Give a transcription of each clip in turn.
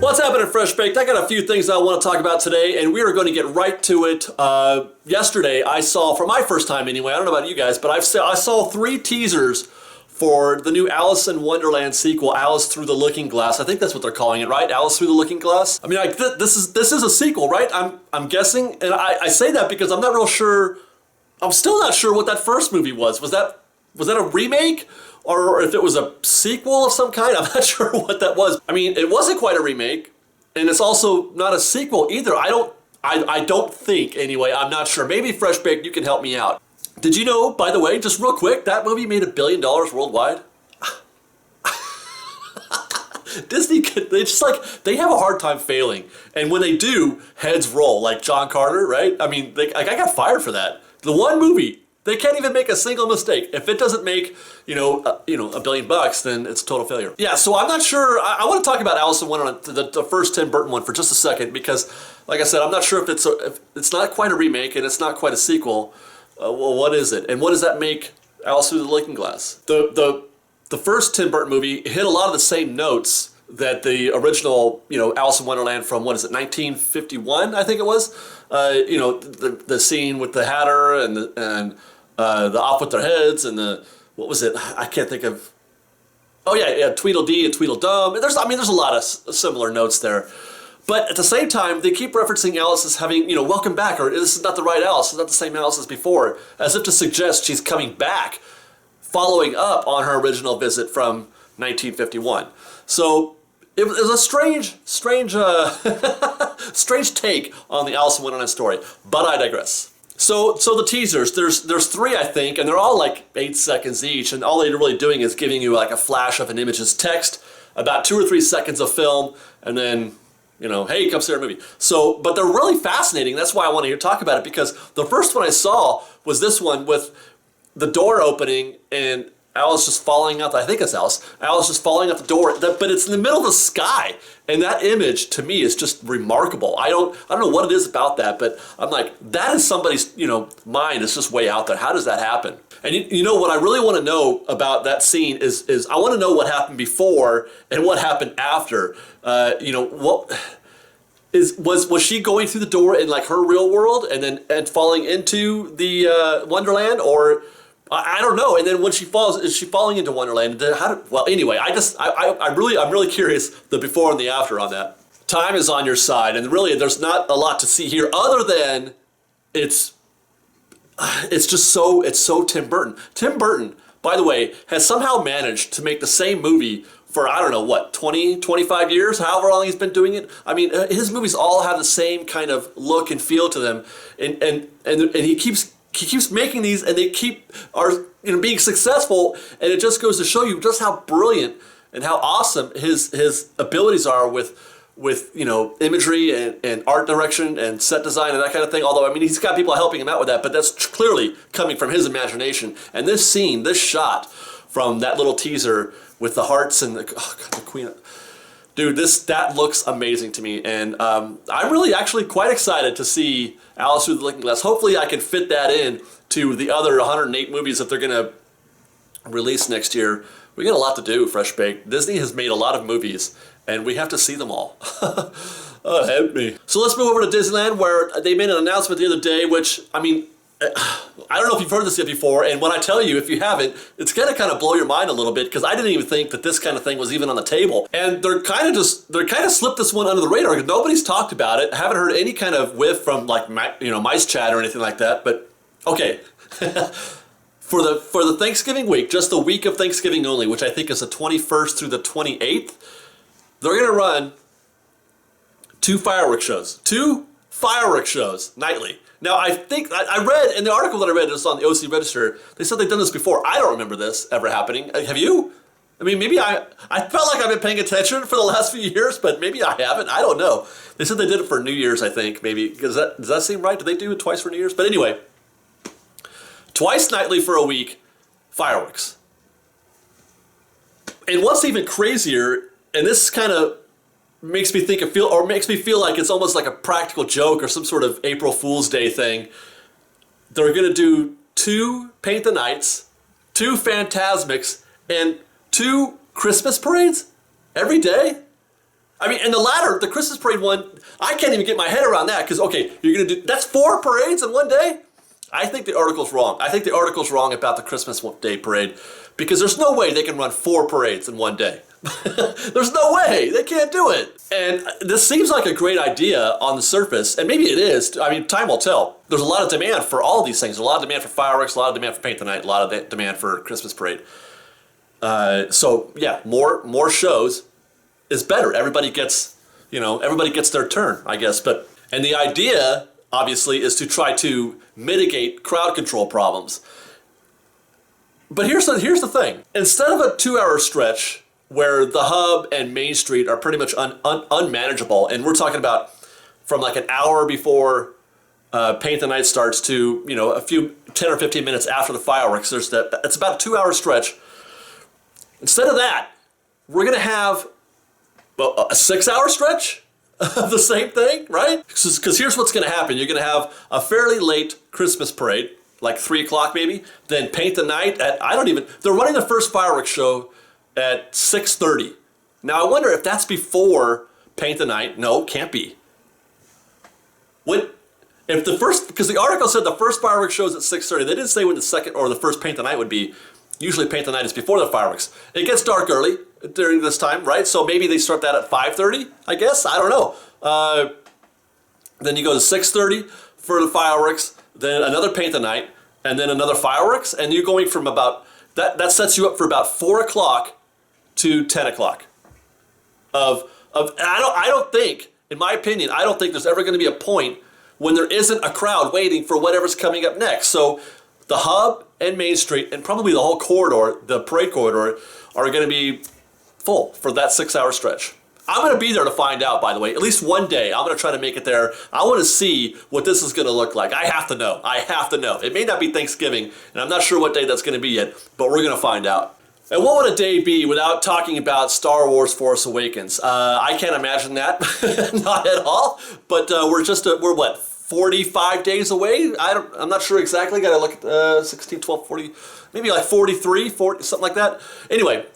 What's happening, Fresh Baked? I got a few things I want to talk about today, and we are going to get right to it. Yesterday, I saw, for my first time anyway, I don't know about you guys, but I saw 3 teasers for the new Alice in Wonderland sequel, Alice Through the Looking Glass. I think that's what they're calling it, right? Alice Through the Looking Glass. I mean, this is a sequel, right? I'm guessing, and I say that because I'm not real sure. I'm still not sure what that first movie was. Was that a remake? Or if it was a sequel of some kind? I'm not sure what that was. I mean, it wasn't quite a remake, and it's also not a sequel either. I don't think, anyway. I'm not sure. Maybe Fresh Baked, you can help me out. Did you know, by the way, just real quick, that movie made $1 billion worldwide? Disney, they have a hard time failing. And when they do, heads roll, like John Carter, right? I mean, I got fired for that. The one movie, they can't even make a single mistake. If it doesn't make, $1 billion, then it's a total failure. Yeah, so I'm not sure. I want to talk about Alice in Wonderland, the first Tim Burton one, for just a second, because, like I said, I'm not sure if it's not quite a remake and it's not quite a sequel. Well, what is it? And what does that make Alice Through the Looking Glass? The first Tim Burton movie hit a lot of the same notes that the original, Alice in Wonderland from, 1951, I think it was. The scene with the Hatter and the Off with Their Heads and what was it? I can't think of. Oh yeah, Tweedledee and Tweedledum. There's a lot of similar notes there. But at the same time, they keep referencing Alice as having, welcome back, or this is not the right Alice, it's not the same Alice as before, as if to suggest she's coming back, following up on her original visit from 1951. So it was a strange take on the Alice in Wonderland story, but I digress. So the teasers, there's 3, I think, and they're all like 8 seconds each, and all they're really doing is giving you like a flash of an image as text, about 2 or 3 seconds of film, and then, hey, come see our movie. So, but they're really fascinating. That's why I want to talk about it, because the first one I saw was this one with the door opening and Alice just falling out. I think it's Alice just falling out the door, but it's in the middle of the sky, and that image to me is just remarkable. I don't know what it is about that, but I'm like, that is somebody's mind is just way out there. How does that happen? And what I really want to know about that scene is I want to know what happened before and what happened after. Was she going through the door in like her real world and falling into the Wonderland, or I don't know. And then when she falls, is she falling into Wonderland? Anyway, I'm really curious the before and the after on that. Time is on your side, and really there's not a lot to see here other than it's so Tim Burton. Tim Burton, by the way, has somehow managed to make the same movie for, 20, 25 years, however long he's been doing it. I mean, his movies all have the same kind of look and feel to them, and he keeps making these, and they are being successful, and it just goes to show you just how brilliant and how awesome his abilities are with imagery and art direction and set design and that kind of thing. Although, he's got people helping him out with that, but that's clearly coming from his imagination. And this scene, this shot from that little teaser with the hearts and the queen. Dude, that looks amazing to me, and I'm really actually quite excited to see Alice Through the Looking Glass. Hopefully I can fit that in to the other 108 movies that they're going to release next year. We got a lot to do, Fresh Baked. Disney has made a lot of movies, and we have to see them all. Oh, help me. So let's move over to Disneyland, where they made an announcement the other day, which, I don't know if you've heard this yet before, and when I tell you, if you haven't, it's going to kind of blow your mind a little bit, because I didn't even think that this kind of thing was even on the table. And they're kind of slipped this one under the radar. Nobody's talked about it. I haven't heard any kind of whiff from Mice Chat or anything like that. But okay, for the Thanksgiving week, just the week of Thanksgiving only, which I think is the 21st through the 28th, they're going to run 2 fireworks shows nightly. Now, I think, I read, in the article that I read, just on the OC Register, they said they've done this before. I don't remember this ever happening. Have you? Maybe I felt like I've been paying attention for the last few years, but maybe I haven't. I don't know. They said they did it for New Year's, I think, maybe. Does that seem right? Do they do it twice for New Year's? But anyway, twice nightly for a week, fireworks. And what's even crazier, and this kind of makes me feel like it's almost like a practical joke or some sort of April Fool's Day thing. They're going to do 2 Paint the Nights, 2 Fantasmics, and 2 Christmas parades every day. I mean, and the latter, the Christmas parade one, I can't even get my head around that because, okay, you're going to do, that's 4 parades in one day? I think the article's wrong. I think the article's wrong about the Christmas Day parade because there's no way they can run 4 parades in one day. There's no way. They can't do it. And this seems like a great idea on the surface, and maybe it is. I mean, time will tell. There's a lot of demand for all these things. A lot of demand for fireworks, a lot of demand for Paint the Night, a lot of demand for Christmas parade. So yeah, more shows is better. Everybody gets their turn, I guess. And the idea, obviously, is to try to mitigate crowd control problems. But here's the thing. Instead of a 2-hour stretch where the hub and Main Street are pretty much unmanageable, and we're talking about from like an hour before Paint the Night starts to a few 10 or 15 minutes after the fireworks, it's about a 2-hour stretch. Instead of that, we're gonna have a 6-hour stretch of the same thing, right? Because here's what's gonna happen. You're gonna have a fairly late Christmas parade, like 3 o'clock maybe, then Paint the Night at, they're running the first fireworks show at 6:30. Now I wonder if that's before Paint the Night. No, can't be. Because the article said the first fireworks show is at 6:30. They didn't say when the second or the first Paint the Night would be. Usually Paint the Night is before the fireworks. It gets dark early during this time, right? So maybe they start that at 5:30, I guess. I don't know. Then you go to 6:30 for the fireworks, then another Paint the Night, and then another fireworks, and you're going from about, that sets you up for about 4 o'clock to 10 o'clock. I don't think, in my opinion, I don't think there's ever going to be a point when there isn't a crowd waiting for whatever's coming up next. So the hub and Main Street and probably the whole corridor, the parade corridor, are going to be full for that 6-hour stretch. I'm going to be there to find out, by the way. At least one day, I'm going to try to make it there. I want to see what this is going to look like. I have to know. I have to know. It may not be Thanksgiving, and I'm not sure what day that's going to be yet, but we're going to find out. And what would a day be without talking about Star Wars Force Awakens? I can't imagine that. Not at all. But we're what, 45 days away? I'm not sure exactly. Got to look at 16, 12, 40, maybe like 43, 40, something like that. Anyway,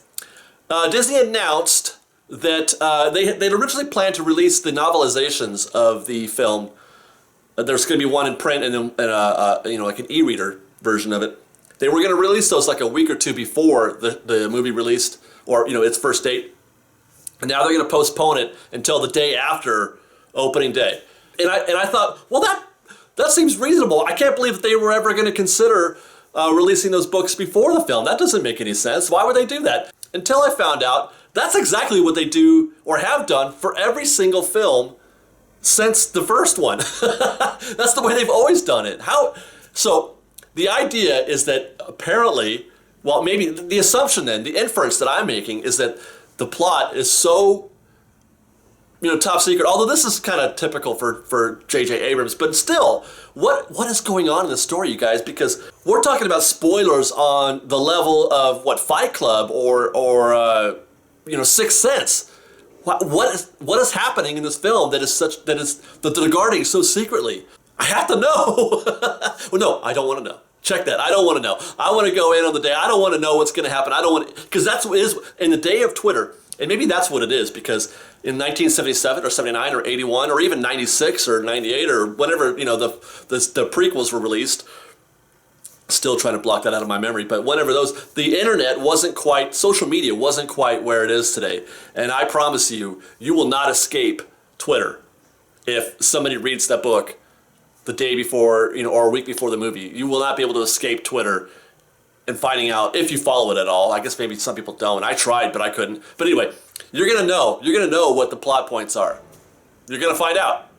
Disney announced that they'd originally planned to release the novelizations of the film. There's going to be one in print and then like an e-reader version of it. They were going to release those like a week or two before the movie released, or its first date. And now they're going to postpone it until the day after opening day. And I thought, well, that seems reasonable. I can't believe that they were ever going to consider releasing those books before the film. That doesn't make any sense. Why would they do that? Until I found out that's exactly what they do or have done for every single film since the first one. That's the way they've always done it. So the idea is that apparently, well, maybe the assumption then, the inference that I'm making is that the plot is so top secret, although this is kind of typical for J.J. Abrams, but still, what is going on in the story, you guys? Because we're talking about spoilers on the level of Fight Club or Sixth Sense. What is happening in this film that they're guarding so secretly? I have to know. Well, no, I don't want to know. Check that. I don't want to know. I want to go in on the day. I don't want to know what's going to happen. I don't want, because that's what it is in the day of Twitter. And maybe that's what it is, because in 1977 or 79 or 81 or even 96 or 98 or whenever, the prequels were released, still trying to block that out of my memory, but whenever the internet wasn't quite, social media wasn't quite where it is today. And I promise you, you will not escape Twitter if somebody reads that book the day before, or a week before the movie. You will not be able to escape Twitter and finding out, if you follow it at all. I guess maybe some people don't. I tried, but I couldn't. But anyway, you're gonna know what the plot points are. You're gonna find out.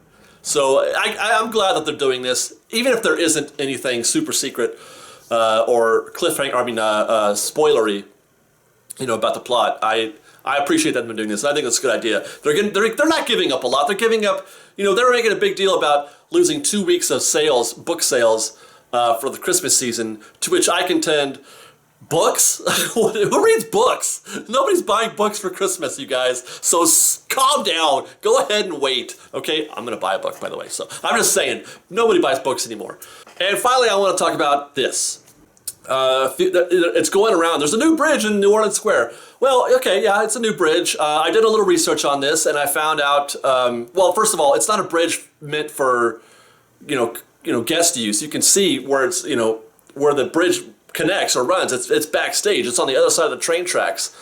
So I'm glad that they're doing this, even if there isn't anything super secret or cliffhanger. Spoilery, about the plot. I appreciate that they're doing this. I think it's a good idea. They're not giving up a lot. They're giving up. They were making a big deal about losing 2 weeks of book sales for the Christmas season. To which I contend, books? Who reads books? Nobody's buying books for Christmas, you guys. So calm down. Go ahead and wait. Okay, I'm gonna buy a book, by the way. So I'm just saying, nobody buys books anymore. And finally, I want to talk about this. It's going around. There's a new bridge in New Orleans Square. Well, okay, yeah, it's a new bridge. I did a little research on this, and I found out. Well, first of all, it's not a bridge meant for, guest use. You can see where it's, where the bridge connects or runs. It's backstage. It's on the other side of the train tracks,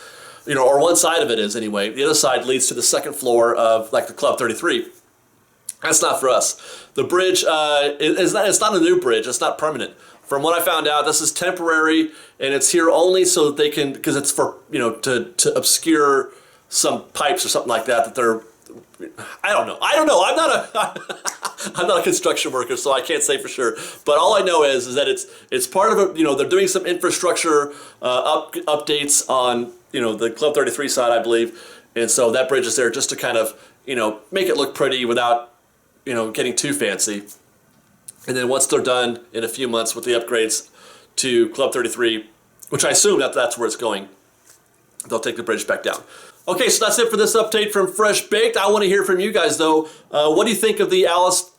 or one side of it is anyway. The other side leads to the second floor of like the Club 33. That's not for us. The bridge it's not a new bridge. It's not permanent. From what I found out, this is temporary, and it's here only so that they can, because it's for, to obscure some pipes or something like that, that they're, I don't know. I'm not a construction worker, so I can't say for sure. But all I know is that it's part of a, they're doing some infrastructure updates on, the Club 33 side, I believe. And so that bridge is there just to kind of, make it look pretty without, getting too fancy. And then once they're done in a few months with the upgrades to Club 33, which I assume that's where it's going, they'll take the bridge back down. Okay, so that's it for this update from Fresh Baked. I want to hear from you guys, though. What do you think of the Alice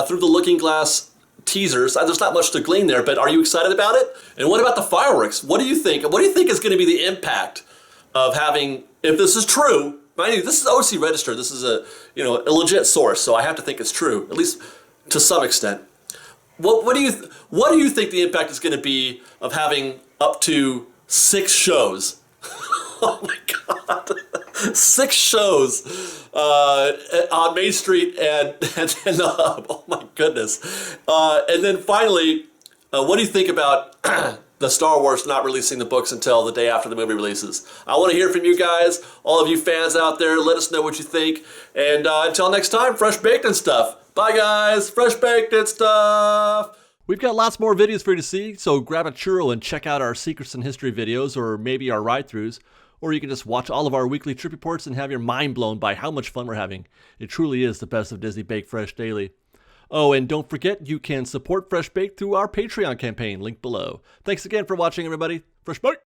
Through the Looking Glass teasers? There's not much to glean there, but are you excited about it? And what about the fireworks? What do you think? What do you think is going to be the impact of having, if this is true, mind you, this is OC registered. This is a legit source, so I have to think it's true, at least to some extent. What do you think the impact is going to be of having up to 6 shows? Oh my God, 6 shows on Main Street and the Hub. Oh my goodness! And then finally, what do you think about the Star Wars not releasing the books until the day after the movie releases? I want to hear from you guys, all of you fans out there. Let us know what you think. And until next time, Fresh Baked and stuff. Bye guys, Fresh Baked and stuff. We've got lots more videos for you to see, so grab a churro and check out our Secrets in History videos, or maybe our ride-throughs, or you can just watch all of our weekly trip reports and have your mind blown by how much fun we're having. It truly is the best of Disney Baked Fresh Daily. Oh, and don't forget, you can support Fresh Baked through our Patreon campaign, link below. Thanks again for watching, everybody. Fresh Baked!